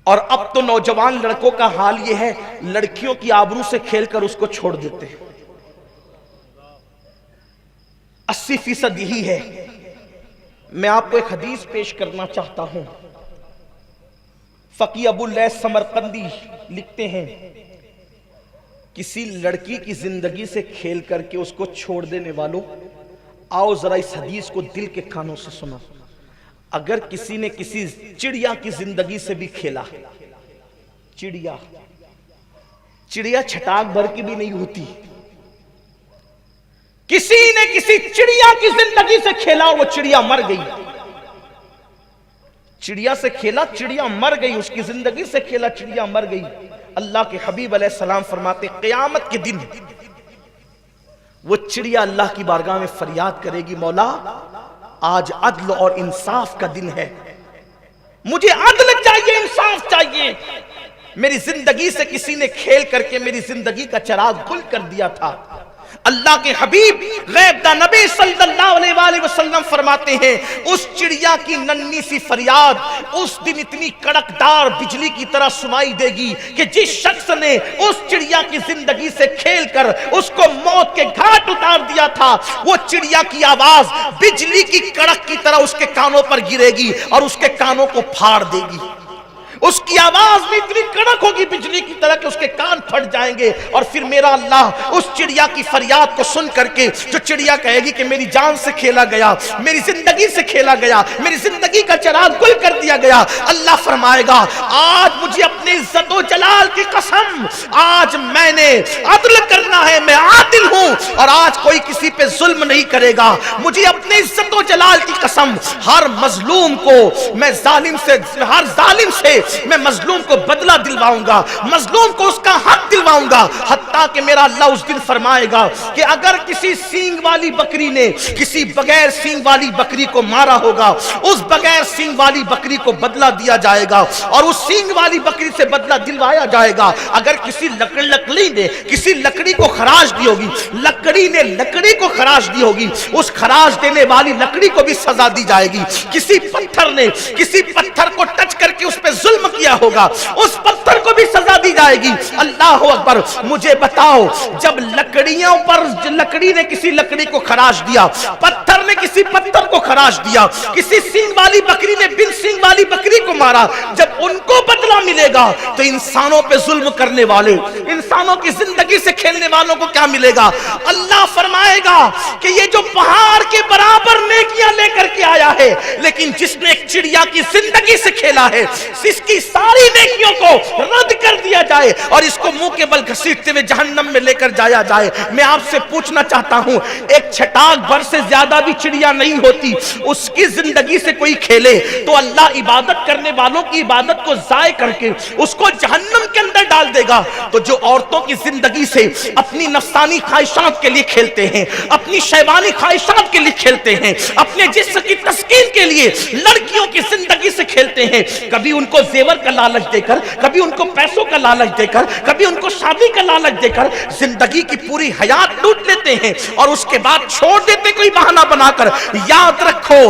اور اب تو نوجوان لڑکوں کا حال یہ ہے، لڑکیوں کی آبرو سے کھیل کر اس کو چھوڑ دیتے ہیں۔ 80% یہی ہے۔ میں آپ کو ایک حدیث پیش کرنا چاہتا ہوں۔ فقی ابو اللیث سمرقندی لکھتے ہیں، کسی لڑکی کی زندگی سے کھیل کر کے اس کو چھوڑ دینے والوں، آؤ ذرا اس حدیث کو دل کے کانوں سے سنو۔ اگر کسی نے کسی چڑیا کی زندگی سے بھی کھیلا، چڑیا چھٹاک بھر کی بھی نہیں ہوتی، کسی نے کسی چڑیا کی زندگی سے کھیلا، وہ چڑیا مر گئی، چڑیا سے کھیلا، چڑیا مر گئی، اس کی زندگی سے کھیلا، چڑیا مر گئی۔ اللہ کے حبیب علیہ السلام فرماتے قیامت کے دن وہ چڑیا اللہ کی بارگاہ میں فریاد کرے گی، مولا آج عدل اور انصاف کا دن ہے، مجھے عدل چاہیے، انصاف چاہیے، میری زندگی سے کسی نے کھیل کر کے میری زندگی کا چراغ گل کر دیا تھا۔ اللہ کے حبیب غیب دا نبی صلی اللہ علیہ وآلہ وسلم فرماتے ہیں اس چڑیا کی ننھی سی فریاد اس دن اتنی کڑکدار بجلی کی طرح سنائی دے گی کہ جس شخص نے اس چڑیا کی زندگی سے کھیل کر اس کو موت کے گھاٹ اتار دیا تھا، وہ چڑیا کی آواز بجلی کی کڑک کی طرح اس کے کانوں پر گرے گی اور اس کے کانوں کو پھاڑ دے گی۔ اس کی آواز میں اتنی کڑک ہوگی بجلی کی طرح کہ اس کے کان پھٹ جائیں گے، اور پھر میرا اللہ اس چڑیا کی فریاد کو سن کر کے، جو چڑیا کہے گی کہ میری جان سے کھیلا گیا، میری زندگی سے کھیلا گیا، میری زندگی کا چراغ گل کر دیا گیا، اللہ فرمائے گا آج مجھے اپنے عزت و جلال کی قسم، آج میں نے عدل کرنا ہے، میں عادل ہوں، اور آج کوئی کسی پہ ظلم نہیں کرے گا، مجھے اپنے عزت و جلال کی قسم، ہر مظلوم کو میں ہر ظالم سے میں مظلوم کو بدلہ دلواؤں گا، مظلوم کو اس کا حق دلواؤں گا، حتیٰ کہ میرا اللہ اس دن فرمائے گا کہ اگر کسی سینگ والی بکری نے کسی بغیر سینگ والی بکری کو مارا ہوگا، اس بغیر سینگ والی بکری کو بدلہ دیا جائے گا اور اس سینگ والی بکری سے بدلہ دلوایا جائے گا۔ اگر کسی لکڑی نے کسی لکڑی کو خراش دی ہوگی، لکڑی نے لکڑی کو خراش دی ہوگی، اس خراش دینے والی لکڑی کو بھی سزا دی جائے گی۔ کسی پتھر نے کسی پتھر کو ٹچ کر کے اس پہ ظلم کیا ہوگا، اس پتھر کو بھی سزا دی جائے گی۔ اللہ اکبر، مجھے بتاؤ جب لکڑیوں پر لکڑی نے کسی لکڑی کو خراش دیا، پتھر نے کسی پتھر کو خراش دیا، کسی سینگ والی بکری نے بن سینگ والی بکری کو مارا، جب ان کو بدلہ ملے گا تو انسانوں پہ ظلم کرنے والے، انسانوں کی زندگی سے کھیلنے والوں کو کیا ملے گا؟ اللہ فرمائے گا کہ یہ جو پہاڑ کے برابر نیکیاں لے کر کے آیا ہے، لیکن جس نے ایک چڑیا کی زندگی سے کھیلا ہے، اس کی ساری نیکیوں کو رد کر دیا جائے اور اس کو منہ کے بل گھسیٹتے ہوئے جہنم میں لے کر جایا جائے۔ میں آپ سے پوچھنا چاہتا ہوں، ایک چھٹاک بھر سے زیادہ بھی چڑیا نہیں ہوتی، اس کی زندگی سے کوئی کھیلے تو اللہ عبادت کرنے والوں کی عبادت کو ضائع کر کے اس کو جہنم کے اندر ڈال دے گا۔ تو جو عورتوں کی زندگی سے اپنی نفسانی خواہشات کے لیے کھیلتے ہیں، اپنی شیطانی خواہشات کے لیے کھیلتے ہیں، اپنے جسم کی تسکین کے لیے لڑکیوں کی زندگی سے کھیلتے ہیں، کبھی ان کو زیور کا لالچ دے کر، کبھی ان کو پیسوں کا لالچ دے کر، کبھی ان کو شادی کا لالچ دے کر زندگی کی پوری حیات لوٹ لیتے ہیں اور اس کے بعد چھوڑ دیتے کوئی بہانہ بنا کر۔ یاد رکھو،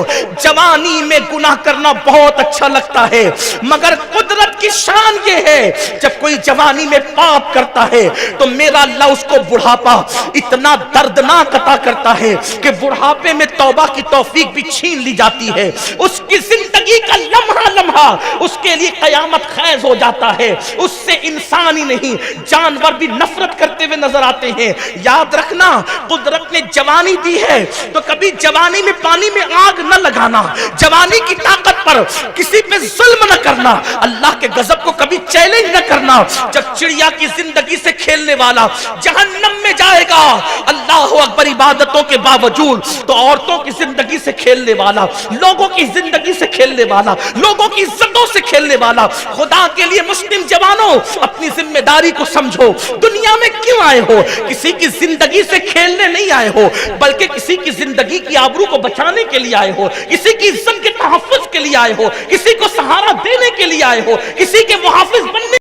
جوانی میں گناہ کرنا بہت اچھا لگتا ہے، مگر قدرت کی شان یہ ہے جب کوئی جوانی میں پاپ کرتا ہے تو میرا اللہ اس کو بڑھاپا اتنا دردناک عطا کرتا ہے کہ بڑھاپے میں توبہ کی توفیق بھی چھین لی جاتی ہے، اس کی زندگی کا لمحہ لمحہ اس کے لیے قیامت خیز ہو جاتا ہے، اس سے انسان ہی نہیں جانور بھی نفرت کرتے ہوئے نظر آتے ہیں۔ یاد رکھنا، قدرت نے جوانی دی ہے تو کبھی جوانی میں پانی میں آگ نہ لگانا، جوانی کی طاقت پر کسی پہ ظلم نہ کرنا، اللہ کے غضب کو کبھی چیلنج نہ کرنا۔ جب چڑیا کی زندگی سے کھیلنے والا جہنم میں جائے گا، اللہ اکبر، عبادتوں کے باوجود، تو عورتوں کی زندگی سے کھیلنے والا، لوگوں کی زندگی سے کھیلنے والا، لوگوں کی عزتوں سے کھیلنے والا، خدا کے لیے مسلم جوانوں اپنی ذمہ داری کو سمجھو۔ دنیا میں کیوں آئے ہو؟ کسی کی زندگی سے کھیلنے نہیں آئے ہو، بلکہ کسی کی زندگی کی آبرو کو بچانے کے لیے آئے ہو، کسی کی عزت کے تحفظ کے لیے آئے ہو، کسی کو سہارا دینے کے لیے آئے ہو، کسی کے محافظ بننے